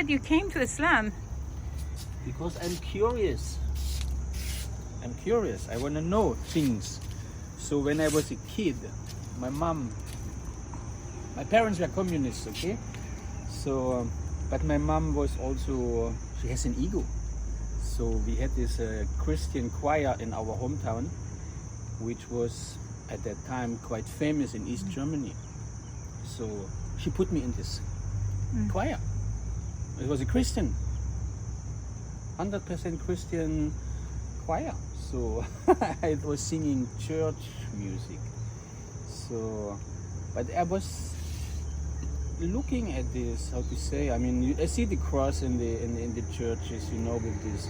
You came to Islam. Because I'm curious. I'm curious. I want to know things. So when I was a kid, my parents were communists, okay? So, but my mom was also, she has an ego. So we had this Christian choir in our hometown, which was at that time quite famous in East Germany. So she put me in this choir. It was a Christian, 100% Christian choir. So I was singing church music. So, but I was looking at this, how to say, I mean, I see the cross in the churches, you know, with this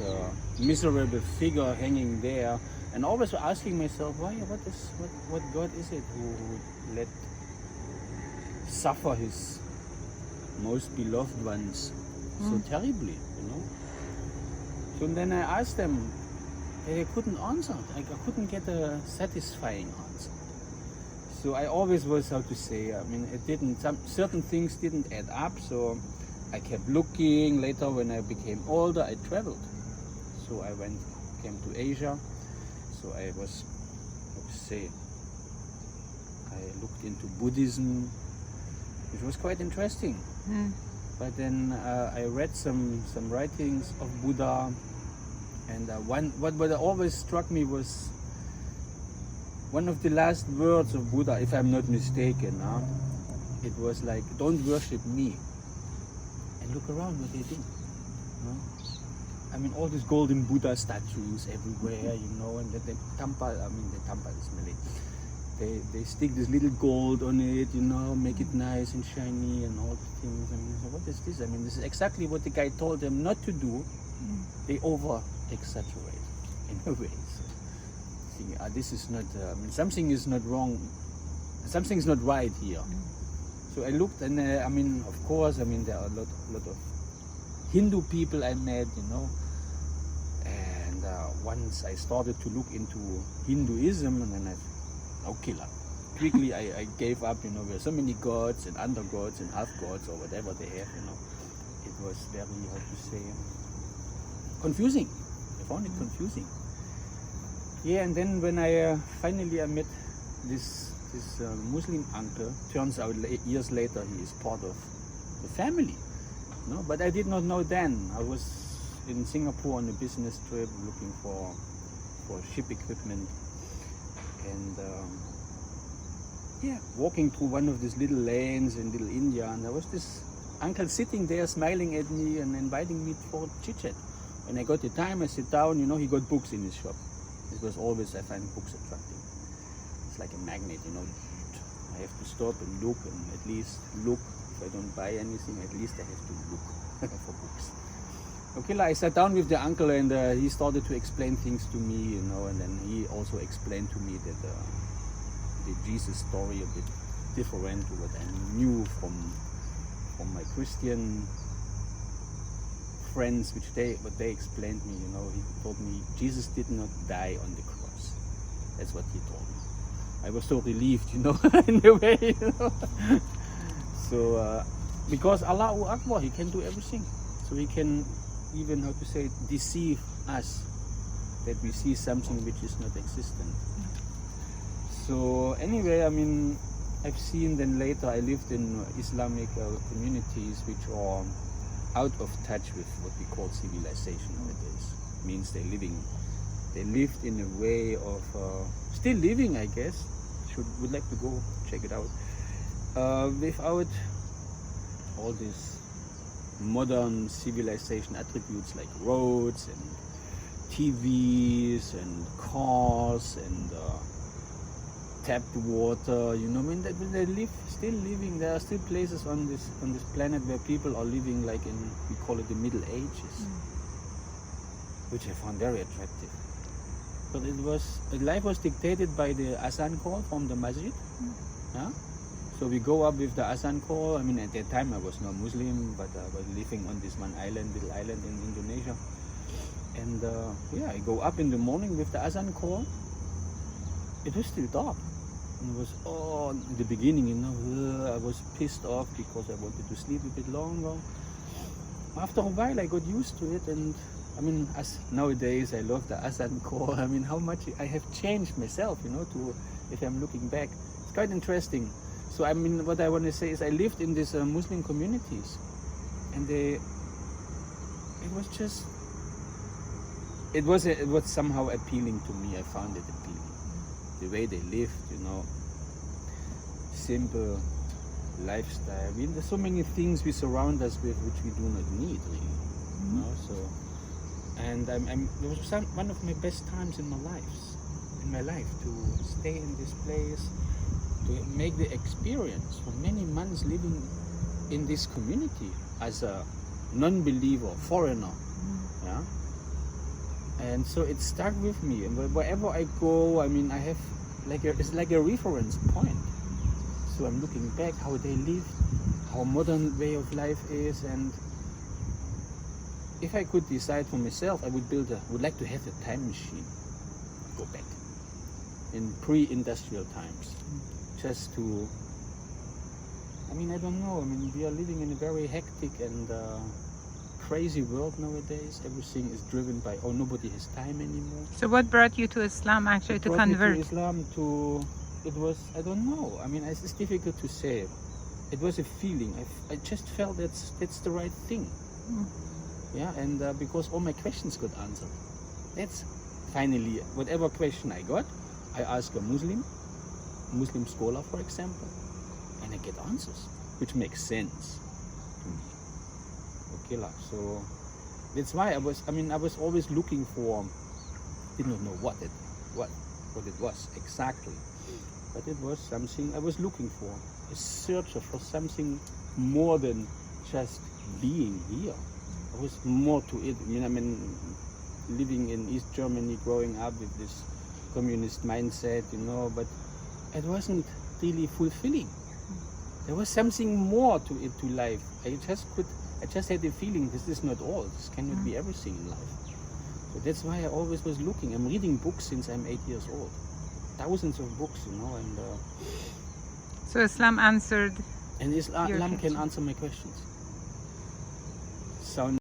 miserable figure hanging there, and always asking myself, what God is it who let suffer his most beloved ones so terribly, you know? So then I asked them, I couldn't answer. I couldn't get a satisfying answer. So I always was, how to say, I mean, certain things didn't add up, so I kept looking. Later, when I became older, I traveled. So I came to Asia. So I was, how to say, I looked into Buddhism, which was quite interesting. But then I read some writings of Buddha, and what always struck me was one of the last words of Buddha, if I'm not mistaken. It was like, don't worship me. And look around what they do. I mean, all these golden Buddha statues everywhere, you know, and the Tampa is Malay. They stick this little gold on it, you know, make it nice and shiny and all the things. I mean, so what is this? I mean, this is exactly what the guy told them not to do. They over-exaggerate in a way. So, this is not, I mean, something is not wrong, something is not right here. So I looked, and I mean, of course, I mean, there are a lot of Hindu people I met, you know. And once I started to look into Hinduism, and then quickly I gave up, you know, there are so many gods and under gods and half gods or whatever they have, you know. It was very, how to say, confusing. I found it confusing. Yeah, and then when I finally I met this Muslim uncle, turns out years later he is part of the family. No, but I did not know then. I was in Singapore on a business trip looking for ship equipment. And walking through one of these little lanes in Little India, and there was this uncle sitting there smiling at me and inviting me for chit-chat. When I got the time, I sit down, you know, he got books in his shop. It was always, I find books attractive. It's like a magnet, you know. I have to stop and look, and at least look. If I don't buy anything, at least I have to look for books. Okay, I sat down with the uncle, and he started to explain things to me, you know, and then he also explained to me that the Jesus story a bit different to what I knew from my Christian friends, what they explained me, you know. He told me Jesus did not die on the cross. That's what he told me. I was so relieved, you know, in a way, you know. So because Allahu Akbar, he can do everything. So he can even, how to say, deceive us that we see something which is not existent. So anyway, I mean, I've seen then later I lived in Islamic communities which are out of touch with what we call civilization nowadays. It means they lived in a way of still living, I guess. Would like to go check it out without all these modern civilization attributes like roads and TVs and cars and tapped water, you know. I mean, still living. There are still places on this planet where people are living like in, we call it the Middle Ages, which I found very attractive. But life was dictated by the Azan call from the masjid. Yeah? So we go up with the Azan call. I mean, at that time I was not Muslim, but I was living on this one little island in Indonesia. And I go up in the morning with the Azan call. It was still dark. And it was, in the beginning, you know, I was pissed off because I wanted to sleep a bit longer. after a while I got used to it, and I mean, as nowadays I love the Azan call. I mean, how much I have changed myself, you know, to, if I'm looking back, it's quite interesting. So I mean, what I want to say is I lived in these Muslim communities, and it was somehow appealing to me. I found it appealing, the way they lived, you know, simple lifestyle. I mean, there's so many things we surround us with which we do not need, really. You know, so, and it was one of my best times in my life to stay in this place, to make the experience for many months living in this community as a non-believer, foreigner. Yeah. And so it stuck with me, and wherever I go, I mean, I have it's like a reference point. So I'm looking back how they live, how modern way of life is, and if I could decide for myself, I would like to have a time machine, go back in pre-industrial times, just to, I mean, I don't know, I mean, we are living in a very hectic and crazy world nowadays. Everything is driven by, oh, nobody has time anymore. So what brought you to Islam, actually, to Brought me convert? to Islam it was, I don't know, I mean, it's difficult to say. It was a feeling. I just felt that's the right thing. Yeah, and because all my questions got answered. That's finally, whatever question I got, I ask a Muslim scholar, for example, and I get answers, which makes sense to me. Okay, so that's why I was always looking for, did not know what it was exactly, but it was something I was looking for, a search for something more than just being here. There was more to it. I mean, living in East Germany, growing up with this communist mindset, you know, but it wasn't really fulfilling. There was something more to it, to life. I just had the feeling this is not all. This cannot be everything in life. So that's why I always was looking. I'm reading books since I'm 8 years old. Thousands of books, you know, and So Islam answered. Islam can answer my questions. Sound